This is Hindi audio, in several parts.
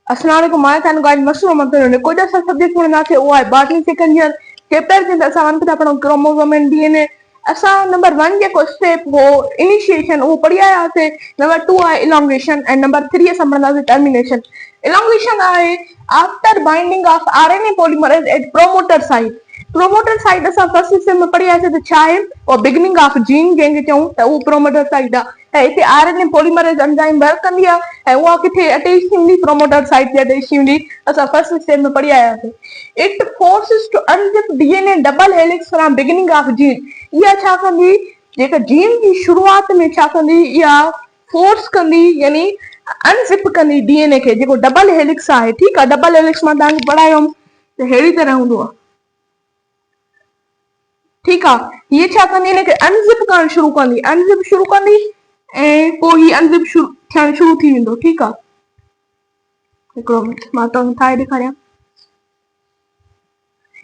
Assalamualaikum, my thank God, mushroom material. कोई ऐसा सब्जेक्ट पढ़ना थे वो है बॉटनी सेकंड ईयर चैप्टर के ऐसा वन पे अपन क्रोमोसोम एंड डीएनए ऐसा नंबर 1 के कुछ स्टेप हो इनिशिएशन वो पढ़िया यहाँ से नंबर 2 है इलॉन्गेशन एंड नंबर 3 है संबंधा से टर्मिनेशन इलॉन्गेशन है after binding of RNA polymerase at promoter site असां फर्स्ट सिस्टम में पढ़ियासीं त छा आहे और बिगिनिंग ऑफ जीन जंहिंखे चऊं त उहो प्रोमोटर साइट आहे ऐं हिते आरएनए पॉलीमरेज एंजाइम वर्क कंदी आहे ऐं उहा किथे अटैच थी हूंदी प्रोमोटर साइट ते अटैच थी हूंदी असां फर्स्ट सिस्टम में पढ़ी आयासीं it forces to unzip DNA double helix from beginning of gene इहा छा कंदी जेका जीन जी शुरूआत में छा कंदी इहा फोर्स कंदी यानी अनजिप कंदी डीएनए खे जेको डबल हेलिक्स आहे ठीकु आहे डबल हेलिक्स मां तव्हांखे पढ़ायोमि त अहिड़ी तरह हूंदो आहे ठीक है ये छा कंदी इनखे अनजिप करण शुरू कंदी ऐं पोइ ही अनजिप थियण शुरू थी वेंदो ठीक है हिकिड़ो मिनट मां तव्हांखे ठाहे ॾेखारियां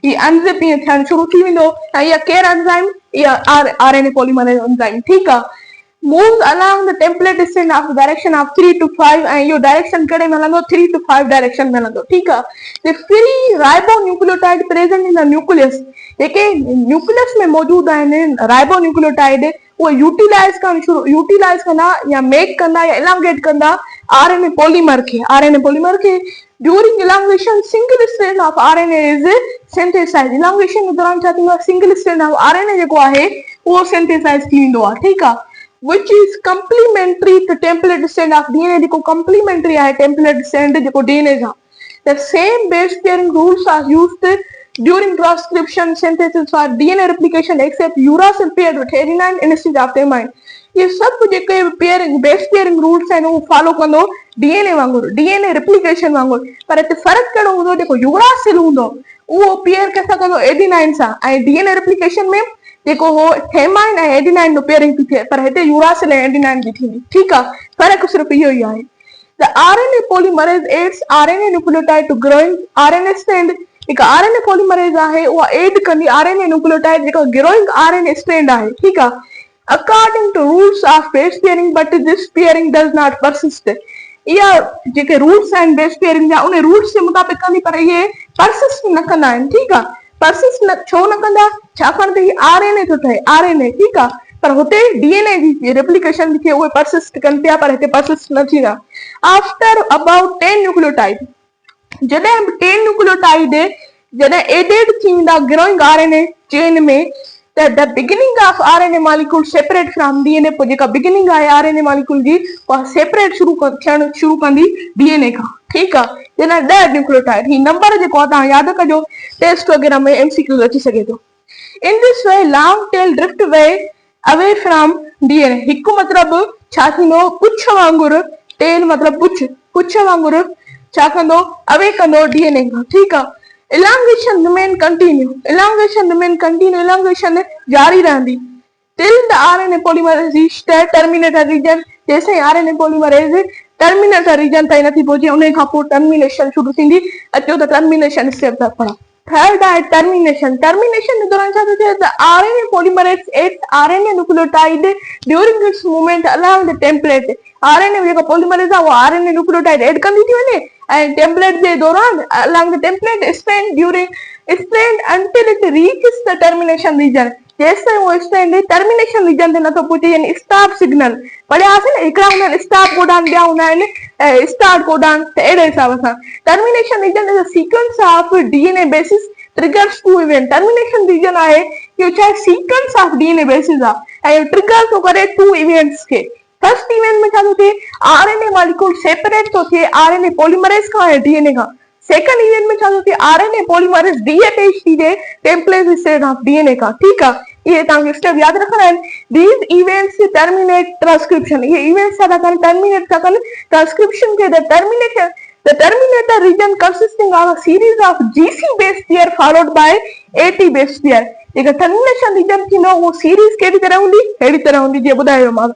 ये अनजिप ईअं थियण शुरू थी वेंदो ऐं इहा केर एंजाइम इहा आरएनए पॉलीमरेज एंजाइम ठीक है moves along the template strand of direction of 3 to 5 and your direction कड़े मिलंदो 3 to 5 direction मिलंदो ठीक है the free ribonucleotide present in the nucleus JK nucleus में मौजूद आहिनि राइबोन्यूक्लियोटाइड वो यूटिलाइज कंदा या मेक कंदा या इलांगेट कंदा आरएनए पॉलीमर के during elongation single strand of RNA is synthesize elongation के दौरान छा थींदो आहे सिंगल स्ट्रैंड ऑफ आरएनए जेको आहे उहो सिंथेसाइज थी वेंदो आहे ठीक आहे which is complementary to template strand of DNA जेको complementary आहे template strand जेको DNA जा the same base pairing rules are used during transcription synthesis for DNA replication except uracil paired with adenine instead of thymine ये सब जेके पेयरिंग बेस पेयरिंग रूल्स आहिनि उहो फॉलो कंदो डीएनए वांगुरु डीएनए रिप्लिकेशन वांगुरु पर हिते फ़र्क़ु कहिड़ो हूंदो जेको यूरासिल हूंदो उहो पेयर कंहिंसां कंदो एडिनाइन सां ऐं डीएनए रिप्लिकेशन में जेको हो थेमाइन ऐं एडिनाइन जो पेयरिंग थी थिए पर हिते यूरासिल ऐं एडिनाइन जी थींदी ठीकु आहे फ़र्क़ु सिर्फ़ु इहो ई आहे The RNA polymerase aids RNA nucleotide to growing RNA strand जेका RNA polymerase आहे उहा एड कंदी RNA nucleotide जेका growing RNA strand आहे ठीकु आहे according to rules of base pairing but this pairing does not persist इहा जेके रूल्स आहिनि बेस पेयरिंग जा उन रूल्स जे मुताबिक़ कंदी पर इहे परसिस्ट न कंदा आहिनि ठीकु आहे परसिस्ट न छो न कंदा छाकाणि त ही आरएनए थो ठहे आरएनए ठीकु आहे पर हुते डीएनए जी रेप्लिकेशन थी थिए उहे परसिस्ट कनि पिया पर हिते परसिस्ट न थींदा आफ्टर अबाउट 10 न्यूक्लियोटाइड जॾहिं 10 न्यूक्लियोटाइड जॾहिं एडेड थी वेंदा ग्रोइंग आरएनए चेन में त the beginning of RNA molecule separate from DNA पोइ जेका बिगिनिंग आहे आरएनए मॉलिक्यूल जी उहा सेपरेट थियण शुरू कंदी डीएनए खां ठीकु आहे जॾहिं 10 न्यूक्लियोटाइड ही नंबर जेको आहे तव्हां यादि कजो टेस्ट वग़ैरह में एमसीक्यूज अची सघे थो in this way long tail drift way away from DNA हिकु मतिलबु छा थींदो पुछ वांगुरु टेल मतिलबु पुछ वांगुरु छा कंदो अवे कंदो डीएनए खां ठीकु आहे elongation remain continue elongation जारी रहंदी till the RNA polymerase reach the terminator region जैसे RNA polymerase terminator region ताईं नथी पहुचे उन खां पोइ टर्मिनेशन शुरू थींदी अचो त टर्मिनेशन स्टेप था पढ़ो थर्ड आहे टर्मिनेशन जे दौरान छा थो थिए त RNA polymerase aids RNA nucleotide during its movement along the template RNA जेको polymerase आहे उहो RNA nucleotide ऐड कंदी थी वञे and template जे दौरान along the template strand until it reaches the termination region जेसिताईं उहो स्ट्रैंड टर्मिनेशन रीजन ते नथो पहुचे यानी स्टॉप सिग्नल पढ़ियासीं न हिकिड़ा हूंदा आहिनि स्टॉप कोडान ॿिया हूंदा आहिनि स्टार्ट कोडान त अहिड़े हिसाब सां termination region is a sequence of DNA bases triggers to event termination region आहे इहो छा सीक्वेंस ऑफ डीएनए बेसिस आहे ऐं ट्रिगर थो करे 2 इवेंट्स खे फर्स्ट इवेंट में छा थो थिए आरएनए मॉलिक्यूल सेपरेट थो थिए आरएनए पॉलीमरेज खां ऐं डीएनए खां सेकंड इवेंट में छा थो थिए आरएनए पॉलीमरेज डीअटैच थी थिए टेम्पलेट स्टेट ऑफ डीएनए खां ठीकु आहे इहे तव्हांखे स्टेप यादि रखणा आहिनि दीज इवेंट्स टर्मिनेट ट्रांसक्रिप्शन इहे इवेंट्स छा था कनि टर्मिनेट था कनि ट्रांसक्रिप्शन खे The terminator region consisting of a series of GC base pair followed by AT base pair. जेका termination region थींदो वो सीरीज कहिड़ी तरह हूंदी अहिड़ी तरह हूंदी जीअं ॿुधायो मां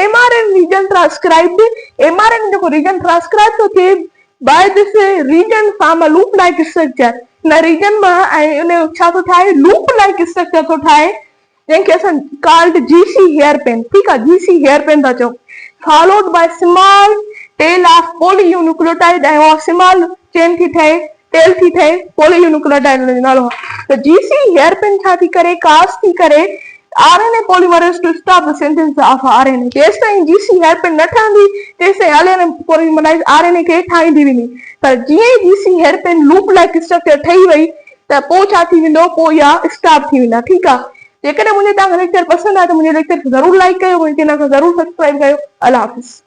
mRNA region transcribed mRNA जेको region transcribed थो थिए by this region form a loop like structure न region मां ऐं उन छा थो ठाहे loop like structure थो ठाहे जंहिंखे असां called GC hairpin ठीकु आहे GC hairpin था चऊं followed by small tail of polynucleotide ऐं उहा स्मॉल चेन थी ठहे, टेल थी ठहे, पॉलीयूनिक्लियोटाइड जो नालो आहे। त जीसी हेयरपिन छा थी करे, कास्ट थी करे RNA polymerase to stop the synthesis of RNA। जेसि ताईं GC हेयरपिन न ठहंदी तेसि ताईं RNA polymerase RNA खे ठाहींदी वेंदी, पर जीअं ई GC hairpin loop like structure ठही वई त पोइ छा थी वेंदो, पोइ इहा स्टॉप थी वेंदा। ठीकु आहे। जेकॾहिं मुंहिंजो तव्हांखे लेक्चर पसंदि आहे त मुंहिंजे लेक्चर खे ज़रूरु लाइक कयो, मुंहिंजे चैनल खे ज़रूरु सब्सक्राइब कयो। अल्लाह हाफ़िज़।